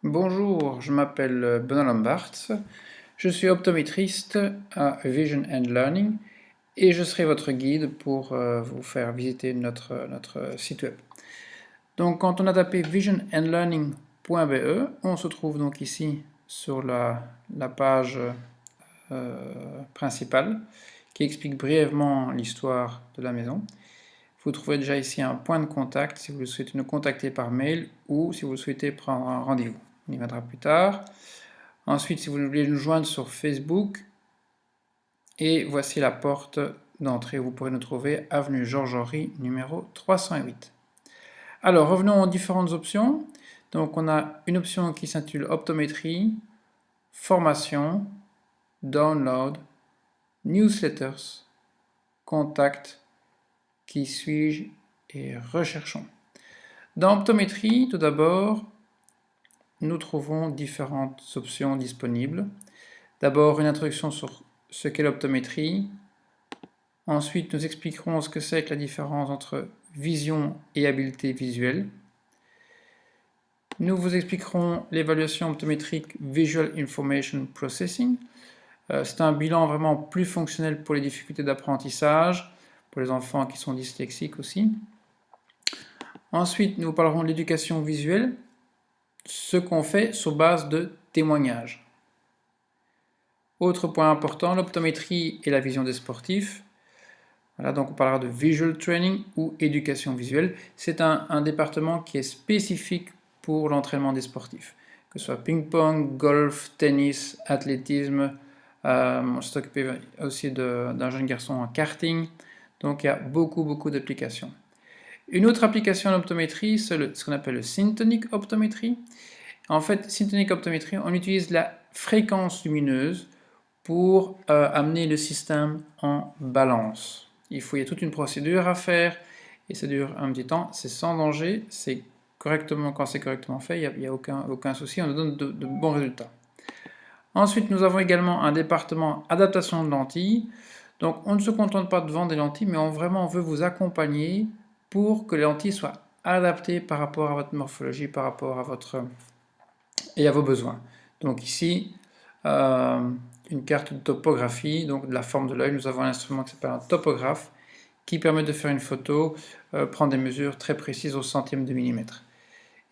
Bonjour, je m'appelle Benoît Lambart, je suis optométriste à Vision and Learning et je serai votre guide pour vous faire visiter notre site web. Donc quand on a tapé visionandlearning.be, on se trouve donc ici sur la page principale qui explique brièvement l'histoire de la maison. Vous trouverez déjà ici un point de contact si vous souhaitez nous contacter par mail ou si vous souhaitez prendre un rendez-vous. On y viendra plus tard. Ensuite, si vous voulez nous joindre sur Facebook, et voici la porte d'entrée. Vous pourrez nous trouver avenue Georges Horry, numéro 308. Alors, revenons aux différentes options. Donc, on a une option qui s'intitule Optométrie, Formation, Download, Newsletters, Contact, Qui suis-je et Recherchons. Dans Optométrie, tout d'abord, nous trouvons différentes options disponibles. D'abord, une introduction sur ce qu'est l'optométrie. Ensuite, nous expliquerons ce que c'est que la différence entre vision et habileté visuelle. Nous vous expliquerons l'évaluation optométrique Visual Information Processing. C'est un bilan vraiment plus fonctionnel pour les difficultés d'apprentissage, pour les enfants qui sont dyslexiques aussi. Ensuite, nous parlerons de l'éducation visuelle, ce qu'on fait sur base de témoignages. Autre point important, l'optométrie et la vision des sportifs. Voilà, donc on parlera de Visual Training ou éducation visuelle. C'est un département qui est spécifique pour l'entraînement des sportifs, que ce soit ping-pong, golf, tennis, athlétisme. On s'est occupé aussi d'un jeune garçon en karting. Donc il y a beaucoup d'applications. Une autre application en optométrie, c'est ce qu'on appelle le syntonic optométrie. En fait, syntonic optométrie, on utilise la fréquence lumineuse pour amener le système en balance. Il y a toute une procédure à faire et ça dure un petit temps. C'est sans danger, c'est correctement, quand c'est correctement fait, il n'y a aucun souci, on nous donne de bons résultats. Ensuite, nous avons également un département adaptation de lentilles. Donc, on ne se contente pas de vendre des lentilles, mais on veut vous accompagner pour que les lentilles soient adaptées par rapport à votre morphologie, par rapport à votre et à vos besoins. Donc ici, une carte de topographie, donc de la forme de l'œil. Nous avons un instrument qui s'appelle un topographe qui permet de faire une photo, prendre des mesures très précises au centième de millimètre.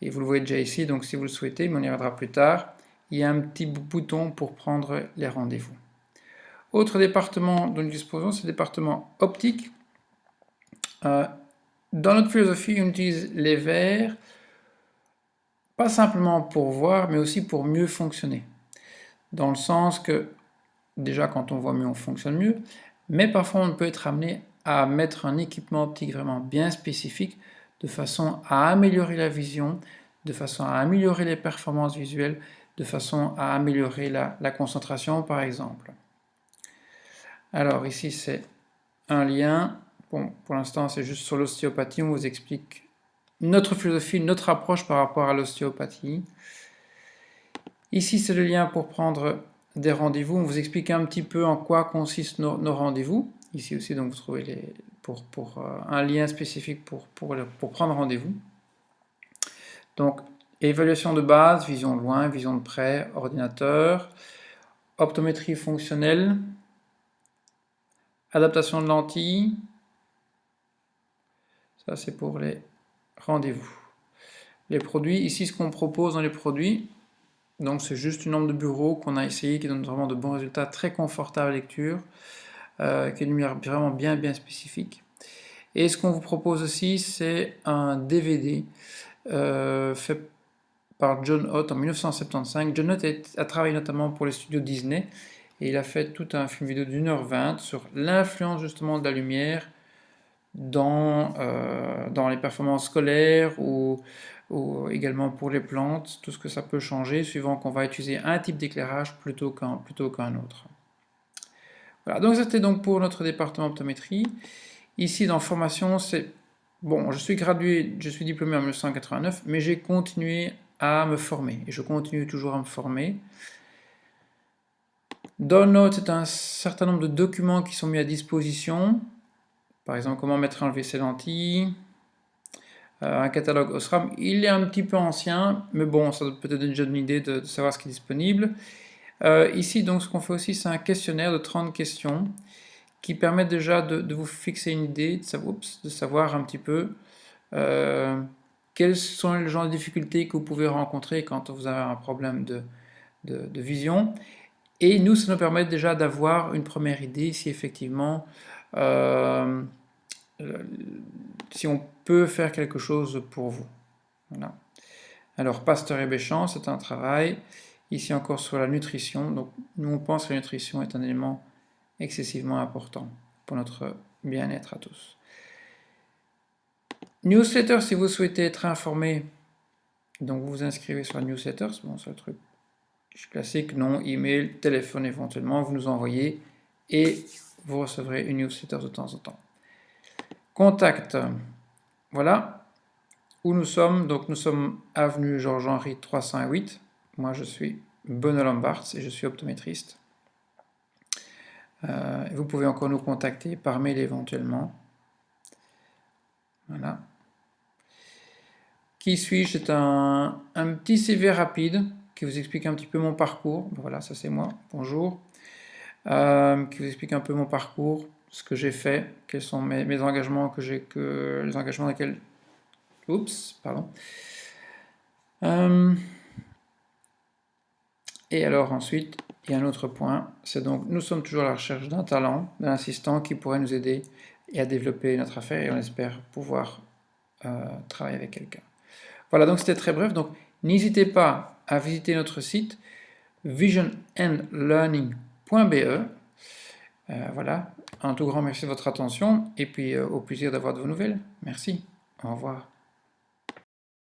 Et vous le voyez déjà ici, donc si vous le souhaitez, mais on y reviendra plus tard, il y a un petit bouton pour prendre les rendez-vous. Autre département dont nous disposons, c'est le département optique. Dans notre philosophie, on utilise les verres, pas simplement pour voir, mais aussi pour mieux fonctionner. Dans le sens que, déjà quand on voit mieux, on fonctionne mieux, mais parfois on peut être amené à mettre un équipement optique vraiment bien spécifique de façon à améliorer la vision, de façon à améliorer les performances visuelles, de façon à améliorer la concentration par exemple. Alors ici c'est un lien, bon, pour l'instant c'est juste sur l'ostéopathie, on vous explique notre philosophie, notre approche par rapport à l'ostéopathie. Ici c'est le lien pour prendre des rendez-vous, on vous explique un petit peu en quoi consistent nos rendez-vous. Ici aussi, donc, vous trouvez un lien spécifique pour prendre rendez-vous. Donc, évaluation de base, vision de loin, vision de près, ordinateur, optométrie fonctionnelle, adaptation de lentilles. Ça, c'est pour les rendez-vous. Les produits, ici, ce qu'on propose dans les produits, donc c'est juste une lampe de bureau qu'on a essayé, qui donne vraiment de bons résultats, très confortable à lecture, qui est une lumière vraiment bien spécifique. Et ce qu'on vous propose aussi, c'est un DVD fait par John Ott en 1975. John Ott a travaillé notamment pour les studios Disney et il a fait tout un film vidéo d'1h20 sur l'influence justement de la lumière dans les performances scolaires ou également pour les plantes, tout ce que ça peut changer suivant qu'on va utiliser un type d'éclairage plutôt qu'un autre. Voilà, donc c'était donc pour notre département optométrie. Ici dans formation, c'est bon, je suis gradué, je suis diplômé en 1989, mais j'ai continué à me former et je continue toujours à me former. Download, c'est un certain nombre de documents qui sont mis à disposition. Par exemple, comment mettre et enlever ses lentilles, un catalogue Osram. Il est un petit peu ancien, mais bon, ça peut être déjà une idée de savoir ce qui est disponible. Ici, donc, ce qu'on fait aussi, c'est un questionnaire de 30 questions qui permettent déjà de vous fixer une idée, de savoir un petit peu quels sont les genres de difficultés que vous pouvez rencontrer quand vous avez un problème de vision. Et nous, ça nous permet déjà d'avoir une première idée si effectivement, si on peut faire quelque chose pour vous. Voilà. Alors, Pasteur et Béchamp, c'est un travail. Ici encore sur la nutrition. Donc, nous, on pense que la nutrition est un élément excessivement important pour notre bien-être à tous. Newsletter, si vous souhaitez être informé, donc vous vous inscrivez sur la newsletter, bon, c'est le truc classique, nom, email, téléphone éventuellement, vous nous envoyez et vous recevrez une newsletter de temps en temps. Contact, voilà où nous sommes. Donc nous sommes avenue Georges-Henri 308. Moi je suis Benoît Lombards et je suis optométriste. Vous pouvez encore nous contacter par mail éventuellement. Voilà. Qui suis-je? C'est un petit CV rapide qui vous explique un petit peu mon parcours. Voilà, ça c'est moi. Bonjour. Qui vous explique un peu mon parcours, ce que j'ai fait, quels sont mes engagements les engagements dans lesquels. Oups, pardon. Et alors ensuite, il y a un autre point, c'est donc nous sommes toujours à la recherche d'un talent, d'un assistant qui pourrait nous aider et à développer notre affaire et on espère pouvoir travailler avec quelqu'un. Voilà, donc c'était très bref. Donc n'hésitez pas à visiter notre site visionandlearning.be. Voilà, un tout grand merci de votre attention et puis au plaisir d'avoir de vos nouvelles. Merci, au revoir.